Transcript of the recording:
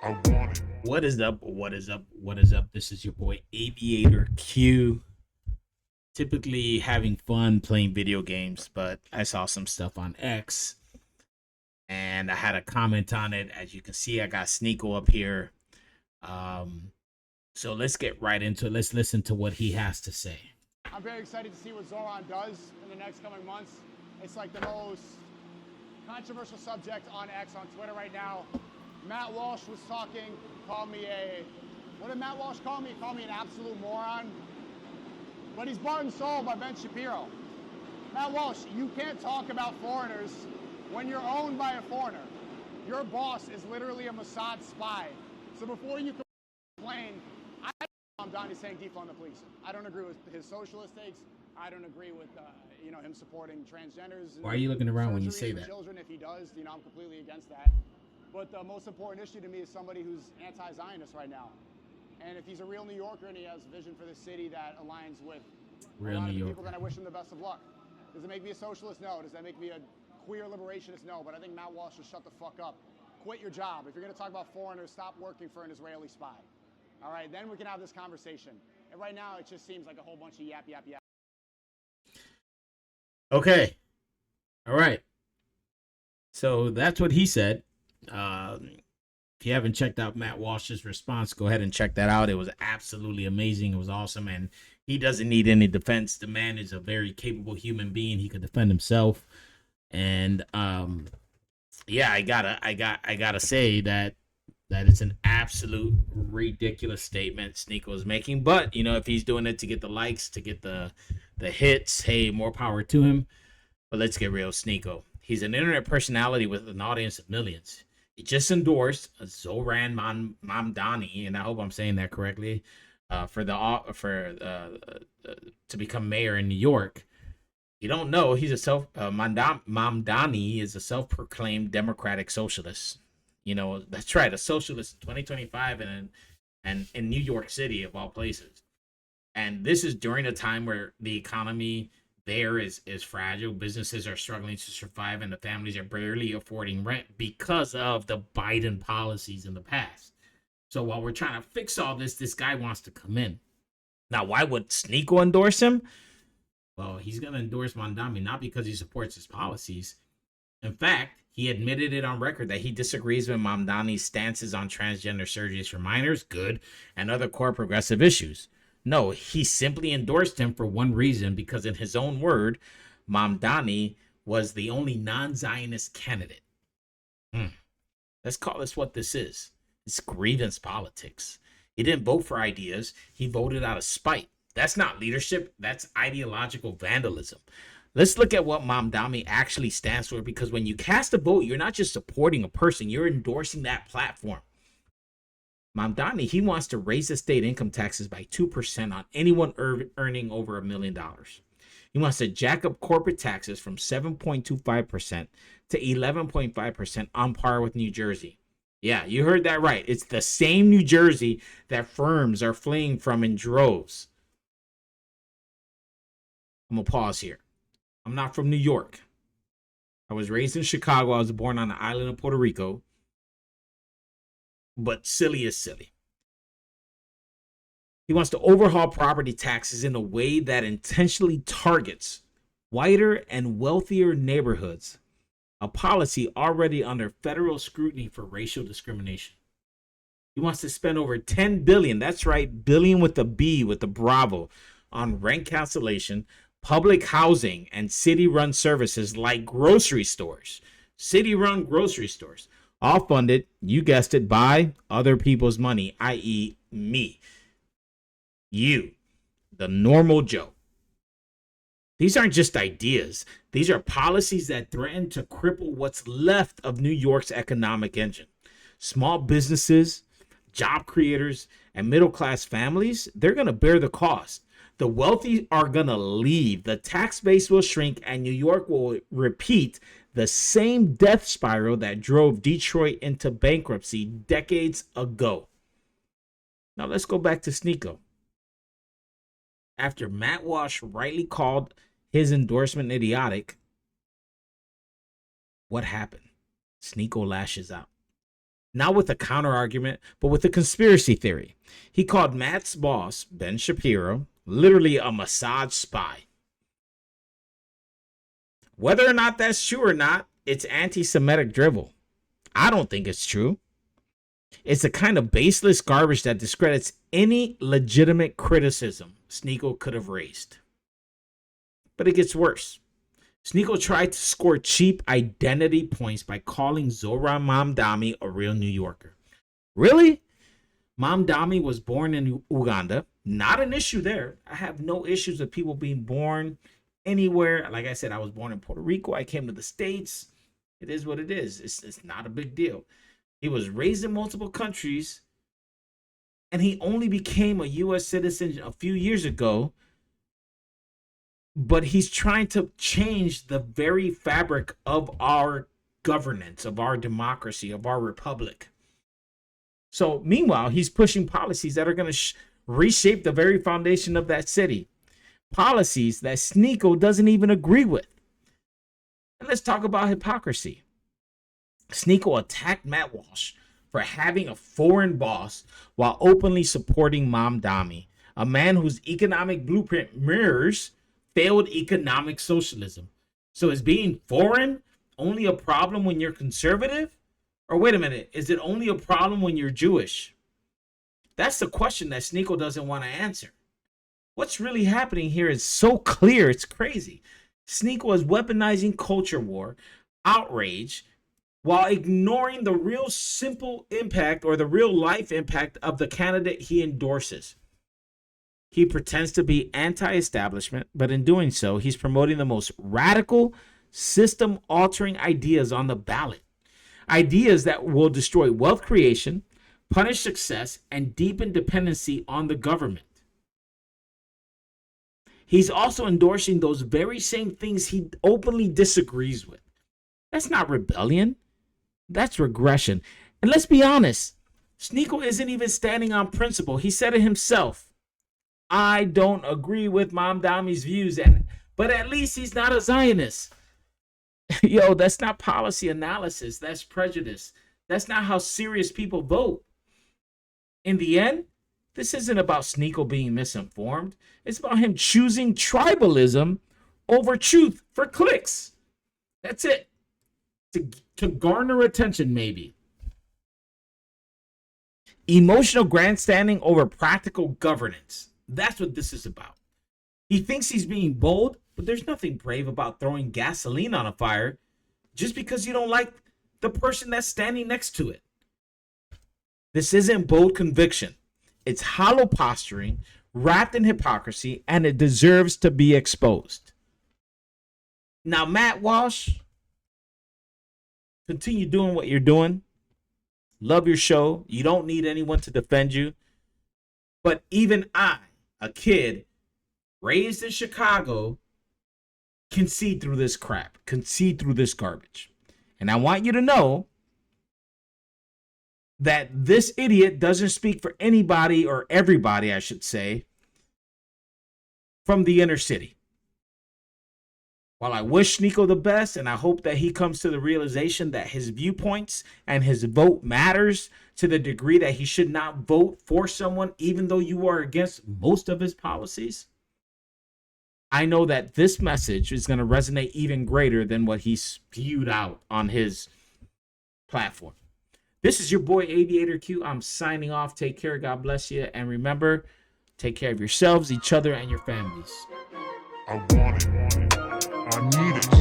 I want it. What is up? What is up? What is up? This is your boy Aviator Q. Typically having fun playing video games, but I saw some stuff on X and I had a comment on it. As you can see, I got Sneako up here. So let's get right into it. Let's listen to what he has to say. I'm very excited to see what Zohran does in the next coming months. It's like the most controversial subject on X, on Twitter right now. Matt Walsh was talking, called me what did Matt Walsh call me? He called me an absolute moron. But he's bought and sold by Ben Shapiro. Matt Walsh, you can't talk about foreigners when you're owned by a foreigner. Your boss is literally a Mossad spy. So before you complain, I don't know Mamdani saying defund the police. I don't agree with his socialist takes. I don't agree with him supporting transgenders. Why are you looking around when you say that? Children, if he does, I'm completely against that. But the most important issue to me is somebody who's anti-Zionist right now. And if he's a real New Yorker and he has a vision for the city that aligns with real New Yorker, people, then I wish him the best of luck. Does it make me a socialist? No. Does that make me a queer liberationist? No. But I think Matt Walsh should shut the fuck up. Quit your job. If you're going to talk about foreigners, stop working for an Israeli spy. All right, then we can have this conversation. And right now, it just seems like a whole bunch of yap. Okay. All right. So that's what he said. If you haven't checked out Matt Walsh's response, go ahead and check that out. It was absolutely amazing. It was awesome. And he doesn't need any defense. The man is a very capable human being. He could defend himself. And yeah, I gotta say that it's an absolute ridiculous statement Sneako is making. But if he's doing it to get the likes, to get the hits, hey, more power to him. But let's get real, Sneako. He's an internet personality with an audience of millions. He just endorsed Zohran Mamdani, and I hope I'm saying that correctly, to become mayor in New York. You don't know, he's Mamdani is a self-proclaimed democratic socialist. That's right, a socialist in 2025 and in New York City of all places. And this is during a time where the economy there is fragile. Businesses are struggling to survive, and the families are barely affording rent because of the Biden policies in the past. So while we're trying to fix all this guy wants to come in. Now, why would Sneako endorse him? Well, he's going to endorse Mamdani not because he supports his policies. In fact, he admitted it on record that he disagrees with Mamdani's stances on transgender surgeries for minors, good, and other core progressive issues. No, he simply endorsed him for one reason, because in his own word, Mamdani was the only non-Zionist candidate. Let's call this what this is. It's grievance politics. He didn't vote for ideas. He voted out of spite. That's not leadership. That's ideological vandalism. Let's look at what Mamdani actually stands for, because when you cast a vote, you're not just supporting a person, you're endorsing that platform. Mamdani, he wants to raise the state income taxes by 2% on anyone earning over $1 million. He wants to jack up corporate taxes from 7.25% to 11.5%, on par with New Jersey. Yeah, you heard that right. It's the same New Jersey that firms are fleeing from in droves. I'm going to pause here. I'm not from New York. I was raised in Chicago. I was born on the island of Puerto Rico. But silly is silly. He wants to overhaul property taxes in a way that intentionally targets whiter and wealthier neighborhoods, a policy already under federal scrutiny for racial discrimination. He wants to spend over $10 billion, that's right, billion with a B, with the Bravo, on rent cancellation, public housing, and city-run services like grocery stores. City-run grocery stores. All funded, you guessed it, by other people's money, i.e. me. You, the normal Joe. These aren't just ideas. These are policies that threaten to cripple what's left of New York's economic engine. Small businesses, job creators, and middle-class families, they're going to bear the cost. The wealthy are going to leave. The tax base will shrink, and New York will repeat the same death spiral that drove Detroit into bankruptcy decades ago. Now let's go back to Sneako. After Matt Walsh rightly called his endorsement idiotic, what happened? Sneako lashes out. not with a counter argument, but with a conspiracy theory. He called Matt's boss, Ben Shapiro, literally a Mossad spy. Whether or not that's true or not, it's anti-Semitic drivel. I don't think it's true. It's a kind of baseless garbage that discredits any legitimate criticism Sneako could have raised. But it gets worse. Sneako tried to score cheap identity points by calling Zohran Mamdani a real New Yorker. Really? Mamdani was born in Uganda. Not an issue there. I have no issues with people being born anywhere. Like I said, I was born in Puerto Rico. I came to the States. It is what it is. It's not a big deal. He was raised in multiple countries, and he only became a U.S. citizen a few years ago. But he's trying to change the very fabric of our governance, of our democracy, of our republic. So meanwhile, he's pushing policies that are going to reshape the very foundation of that city. Policies that Sneako doesn't even agree with. And let's talk about hypocrisy. Sneako attacked Matt Walsh for having a foreign boss while openly supporting Mamdani, a man whose economic blueprint mirrors failed economic socialism. So is being foreign only a problem when you're conservative? Or wait a minute, is it only a problem when you're Jewish? That's the question that Sneako doesn't want to answer. What's really happening here is so clear, it's crazy. Sneako is weaponizing culture war, outrage, while ignoring the real simple impact or the real life impact of the candidate he endorses. He pretends to be anti-establishment, but in doing so, he's promoting the most radical, system-altering ideas on the ballot. Ideas that will destroy wealth creation, punish success, and deepen dependency on the government. He's also endorsing those very same things he openly disagrees with. That's not rebellion. That's regression. And let's be honest, Sneako isn't even standing on principle. He said it himself. I don't agree with Mamdani's views, but at least he's not a Zionist. Yo, that's not policy analysis. That's prejudice. That's not how serious people vote. In the end, this isn't about Sneako being misinformed. It's about him choosing tribalism over truth for clicks. That's it. To garner attention, maybe. Emotional grandstanding over practical governance. That's what this is about. He thinks he's being bold, but there's nothing brave about throwing gasoline on a fire just because you don't like the person that's standing next to it. This isn't bold conviction. It's hollow posturing, wrapped in hypocrisy, and it deserves to be exposed. Now, Matt Walsh, continue doing what you're doing. Love your show. You don't need anyone to defend you. But even I, a kid raised in Chicago, can see through this crap, can see through this garbage. And I want you to know that this idiot doesn't speak for anybody, or everybody, I should say, from the inner city. While I wish Sneako the best, and I hope that he comes to the realization that his viewpoints and his vote matters to the degree that he should not vote for someone even though you are against most of his policies, I know that this message is going to resonate even greater than what he spewed out on his platform. This is your boy Aviator Q. I'm signing off. Take care. God bless you. And remember, take care of yourselves, each other, and your families. I want it. I need it.